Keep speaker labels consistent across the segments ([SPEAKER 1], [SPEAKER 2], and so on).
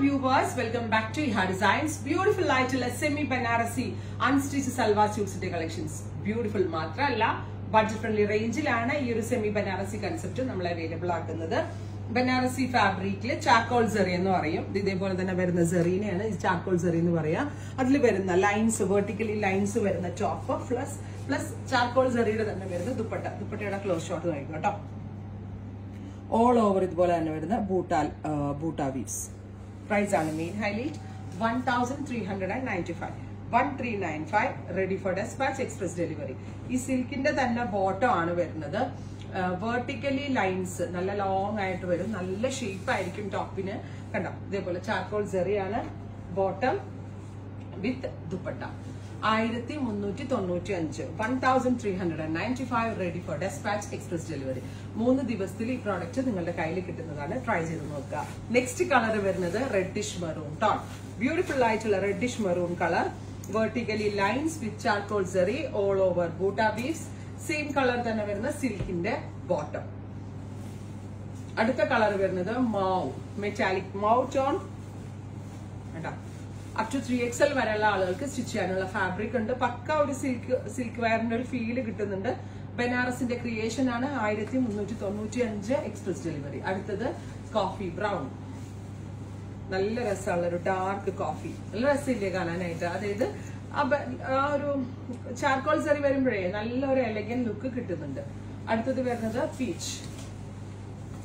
[SPEAKER 1] viewers, welcome back to Iha Designs. Beautiful ആയിട്ടുള്ള semi Banarasi unstitched salwar suits collections. Beautiful മാത്രമല്ല budget friendly റേഞ്ചിലാണ് ഈ ഒരു semi Banarasi concept നമ്മൾ available ആക്കുന്നത്. ബനാറസി ഫാബ്രിക്കില് ചാക്കോൾ സെറി എന്ന് പറയും. ഇതേപോലെ തന്നെ വരുന്ന സെറീനെയാണ് ചാക്കോൾ സെറി എന്ന് പറയാ. അതിൽ വരുന്ന ലൈൻസ് വെർട്ടിക്കലി ലൈൻസ് വരുന്ന ടോപ്പ് പ്ലസ് ചാക്കോൾ സെറിയുടെ തന്നെ വരുന്ന ദുപ്പട്ടയുടെ ക്ലോസ് ഷോട്ട് നോക്കാം കേട്ടോ. ഓൾ ഓവർ ഇതുപോലെ തന്നെ വരുന്ന ബൂട്ട വീവ്സ്. പ്രൈസ് ആണ് main highlight 1395 1395 ready for dispatch express delivery. ഈ സിൽക്കിന്റെ തന്നെ ബോട്ടം ആണ് വരുന്നത്. വെർട്ടിക്കലി ലൈൻസ് നല്ല ലോങ് ആയിട്ട് വരും. നല്ല ഷേപ്പ് ആയിരിക്കും ടോപ്പിന്. കണ്ടോ ഇതേപോലെ ചാക്കോൾ സെറിയാണ് bottom with dupatta. 1395 1395 ready for dispatch express delivery. 3 ദിവസത്തിൽ ഈ പ്രോഡക്റ്റ് നിങ്ങളുടെ കയ്യിൽ കിട്ടുന്നതാണ്. ട്രൈ ചെയ്ത് നോക്കുക. നെക്സ്റ്റ് കളർ വരുന്നത് റെഡിഷ് മെറൂൺ ടോൺ. ബ്യൂട്ടിഫുൾ ആയിട്ടുള്ള reddish maroon colour. Vertically lines with charcoal zari all over buta weaves. Same colour തന്നെ വരുന്ന സിൽക്കിന്റെ ബോട്ടം. അടുത്ത കളർ വരുന്നത് mauve metallic mauve tone. Up to 3XL വരെയുള്ള ആളുകൾക്ക് സ്റ്റിച്ച് ചെയ്യാനുള്ള ഫാബ്രിക് ഉണ്ട്. പക്ക ഒരു സിൽക്ക് വയറിന്റെ ഒരു ഫീല് കിട്ടുന്നുണ്ട്. ബനാറസിന്റെ ക്രിയേഷൻ ആണ്. 1395 എക്സ്പ്രസ് ഡെലിവറി. അടുത്തത് കോഫി ബ്രൗൺ. നല്ല രസമുള്ള ഒരു ഡാർക്ക് കോഫി. നല്ല രസമില്ലേ കാണാനായിട്ട്. അതായത് ആ ഒരു ചാർക്കോൾ സെറി വരുമ്പോഴേ നല്ലൊരു എലഗൻ ലുക്ക് കിട്ടുന്നുണ്ട്. അടുത്തത് വരുന്നത് peach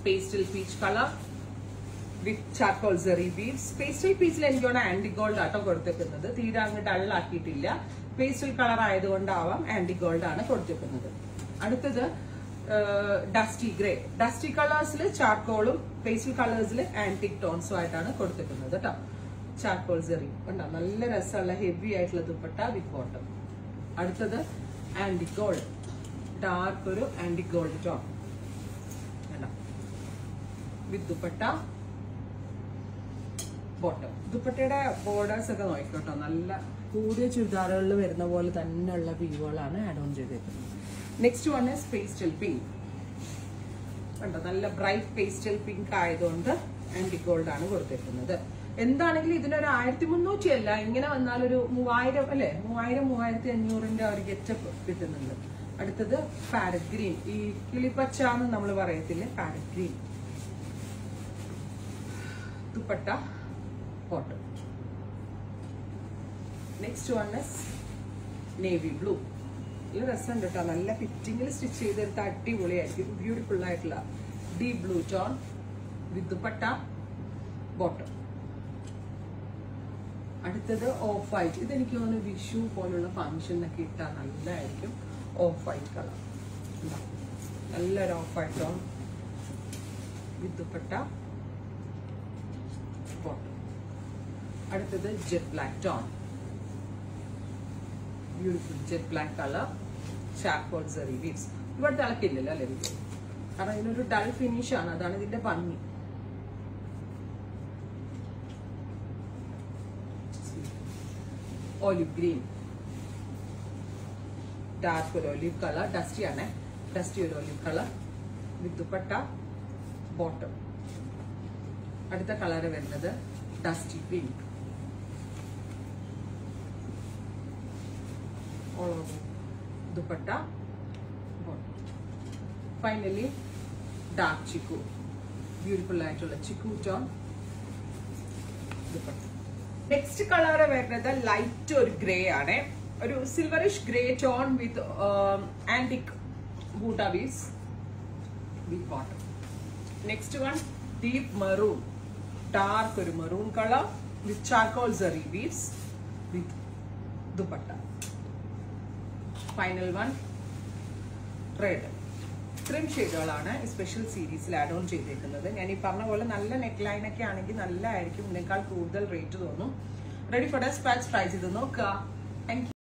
[SPEAKER 1] pastel peach colour with charcoal zari beads. Pastel പീച്ചിൽ എനിക്കാണ് ആന്റി ഗോൾഡ് ആട്ടോ കൊടുത്തിരിക്കുന്നത്. തീരെ അങ്ങ് ഡള്ളാക്കിയിട്ടില്ല. പേസ്റ്റൽ കളർ ആയതുകൊണ്ടാവാം ആന്റി ഗോൾഡ് ആണ് കൊടുത്തിരിക്കുന്നത്. അടുത്തത് ഡസ്റ്റി ഗ്രേ. ഡസ്റ്റി കളേഴ്സിൽ ചാർക്കോളും പേസ്റ്റൽ കളേഴ്സിൽ ആന്റിക് ടോൺസും ആയിട്ടാണ് കൊടുത്തിരിക്കുന്നത് കേട്ടോ. ചാർക്കോൾ സെറി ഉണ്ടോ നല്ല രസമുള്ള ഹെവി ആയിട്ടുള്ള ദുപ്പട്ട വിത്ത് ബോട്ടം. അടുത്തത് ആന്റിക് ഗോൾഡ് ഡാർക്ക് ഒരു antique gold tone with dupatta bottom. ദുപ്പട്ടയുടെ ബോർഡേഴ്സ് ഒക്കെ നോക്കിക്കോട്ടോ. നല്ല കൂടിയ ചുരിദാറുകളിൽ വരുന്ന പോലെ തന്നെയുള്ള വ്യൂകളാണ് ആഡ് ഓൺ ചെയ്തേക്കുന്നത്. Next one is pastel pink. കണ്ടോ നല്ല ബ്രൈറ്റ് പേസ്റ്റൽ പിങ്ക് ആയതുകൊണ്ട് ആന്റിക് ഗോൾഡ് ആണ് കൊടുത്തേക്കുന്നത്. എന്താണെങ്കിലും ഇതിനൊരു 1300 അല്ല, ഇങ്ങനെ വന്നാൽ ഒരു 3000 അല്ലെ 3500 ഒരു ഗെറ്റപ്പ് കിട്ടുന്നുണ്ട്. അടുത്തത് പാരറ്റ് ഗ്രീൻ. ഈ കിളിപ്പച്ച എന്ന് നമ്മൾ പറയത്തില്ലേ, parrot green dupatta bottom. Next one is navy blue. നല്ല രസമുണ്ട് കേട്ടോ. നല്ല ഫിറ്റിംഗിൽ സ്റ്റിച്ച് ചെയ്തെടുത്ത അടിപൊളിയായിരിക്കും. ബ്യൂട്ടിഫുൾ ആയിട്ടുള്ള deep blue tone with dupatta bottom. അടുത്തത് ഓഫ് വൈറ്റ്. ഇതെനിക്ക് തോന്നുന്നു വിഷു പോലുള്ള ഫംഗ്ഷനൊക്കെ ഇട്ടാൽ നല്ലതായിരിക്കും. ഓഫ് വൈറ്റ് കളർ നല്ലൊരു off white tone with dupatta bottom. അടുത്തത് jet black tone. Beautiful jet black colour charcoal zari weaves. ഇവിടെ തിളക്കില്ലല്ലോ അല്ലെ വീഡിയോ, കാരണം ഇതിനൊരു ഡൾ ഫിനിഷ് ആണ്. അതാണ് ഇതിന്റെ ഭംഗി. ഓലിവ് ഗ്രീൻ ഡാർക്ക് ഒരു ഒലിവ് കളർ. ഡസ്റ്റി ആണ്. ഡസ്റ്റി ഒരു olive colour with dupatta bottom. അടുത്ത കളർ വരുന്നത് dusty pink. Dupatta bottom. Finally dark chikoo. Beautiful ആയിട്ടുള്ള chikoo tone dupatta. Next colour വരുന്നത് ലൈറ്റ് ഒരു ഗ്രേ ആണ്. ഒരു silverish grey tone with antique buta weaves with bottom. Next one deep maroon. Dark ഒരു maroon colour with charcoal zari weaves with dupatta. Final one red. ഇത്രയും ഷെയ്ഡുകളാണ് special സീരീസിൽ add on ചെയ്തേക്കുന്നത്. ഞാൻ ഈ പറഞ്ഞ പോലെ നല്ല നെക്ക് ലൈൻ ഒക്കെ ആണെങ്കിൽ നല്ലതായിരിക്കും. ഇതിനേക്കാൾ കൂടുതൽ റേറ്റ് തോന്നും. റെഡി ഫോർ ഡെസ്പാച്ച് ട്രൈ ചെയ്ത് നോക്കുക. Thank you.